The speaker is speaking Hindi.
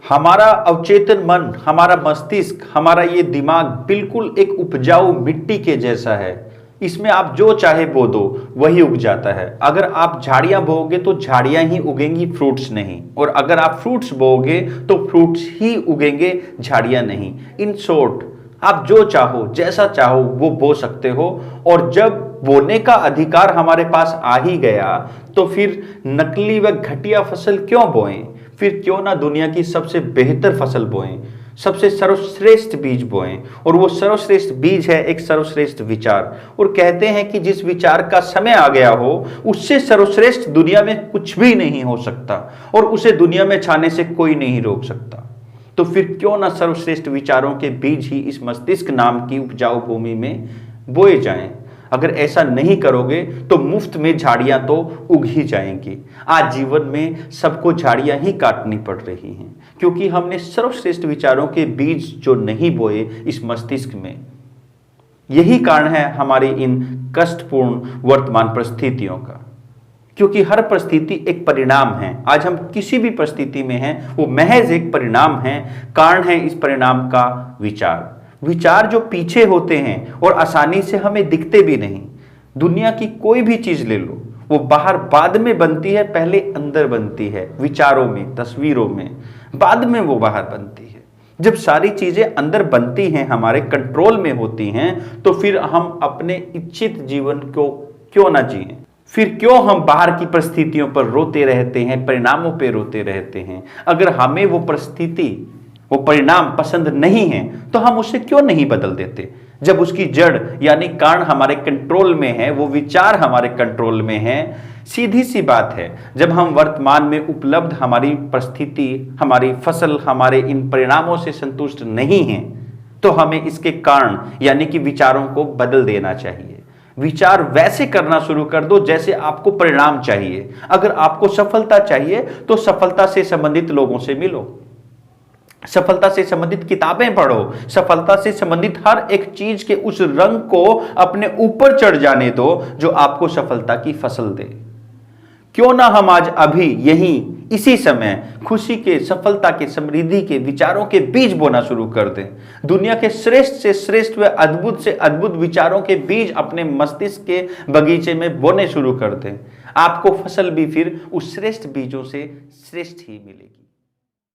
हमारा अवचेतन मन, हमारा मस्तिष्क, हमारा ये दिमाग बिल्कुल एक उपजाऊ मिट्टी के जैसा है। इसमें आप जो चाहे बो दो वही उग जाता है। अगर आप झाड़ियां बोओगे तो झाड़ियां ही उगेंगी, फ्रूट्स नहीं। और अगर आप फ्रूट्स बोओगे तो फ्रूट्स ही उगेंगे, झाड़ियां नहीं। इन शॉर्ट, आप जो चाहो जैसा चाहो वो बो सकते हो। और जब बोने का अधिकार हमारे पास आ ही गया तो फिर नकली व घटिया फसल क्यों बोएं? फिर क्यों ना दुनिया की सबसे बेहतर फसल बोएं, सबसे सर्वश्रेष्ठ बीज बोएं। और वो सर्वश्रेष्ठ बीज है एक सर्वश्रेष्ठ विचार। और कहते हैं कि जिस विचार का समय आ गया हो उससे सर्वश्रेष्ठ दुनिया में कुछ भी नहीं हो सकता और उसे दुनिया में छाने से कोई नहीं रोक सकता। तो फिर क्यों ना सर्वश्रेष्ठ विचारों के बीज ही इस मस्तिष्क नाम की उपजाऊ भूमि में बोए जाएं। अगर ऐसा नहीं करोगे तो मुफ्त में झाड़ियां तो उग ही जाएंगी। आज जीवन में सबको झाड़ियां ही काटनी पड़ रही हैं क्योंकि हमने सर्वश्रेष्ठ विचारों के बीज जो नहीं बोए इस मस्तिष्क में। यही कारण है हमारी इन कष्टपूर्ण वर्तमान परिस्थितियों का, क्योंकि हर परिस्थिति एक परिणाम है। आज हम किसी भी परिस्थिति में हैं वो महज एक परिणाम है। कारण है इस परिणाम का विचार। विचार जो पीछे होते हैं और आसानी से हमें दिखते भी नहीं। दुनिया की कोई भी चीज ले लो, वो बाहर बाद में बनती है, पहले अंदर बनती है, विचारों में, तस्वीरों में, बाद में वो बाहर बनती है। जब सारी चीजें अंदर बनती हैं, हमारे कंट्रोल में होती हैं, तो फिर हम अपने इच्छित जीवन को क्यों ना जिएं? फिर क्यों हम बाहर की परिस्थितियों पर रोते रहते हैं, परिणामों पर रोते रहते हैं? अगर हमें वो परिस्थिति, वो परिणाम पसंद नहीं है तो हम उसे क्यों नहीं बदल देते? जब उसकी जड़ यानी कारण हमारे कंट्रोल में है, वो विचार हमारे कंट्रोल में है। सीधी सी बात है, जब हम वर्तमान में उपलब्ध हमारी परिस्थिति, हमारी फसल, हमारे इन परिणामों से संतुष्ट नहीं हैं तो हमें इसके कारण यानी कि विचारों को बदल देना चाहिए। विचार वैसे करना शुरू कर दो जैसे आपको परिणाम चाहिए। अगर आपको सफलता चाहिए तो सफलता से संबंधित लोगों से मिलो, सफलता से संबंधित किताबें पढ़ो, सफलता से संबंधित हर एक चीज के उस रंग को अपने ऊपर चढ़ जाने दो जो आपको सफलता की फसल दे। क्यों ना हम आज अभी यहीं इसी समय खुशी के, सफलता के, समृद्धि के विचारों के बीज बोना शुरू कर दें। दुनिया के श्रेष्ठ से श्रेष्ठ व अद्भुत से अद्भुत विचारों के बीज अपने मस्तिष्क के बगीचे में बोने शुरू कर दें। आपको फसल भी फिर उस श्रेष्ठ बीजों से श्रेष्ठ ही मिलेगी।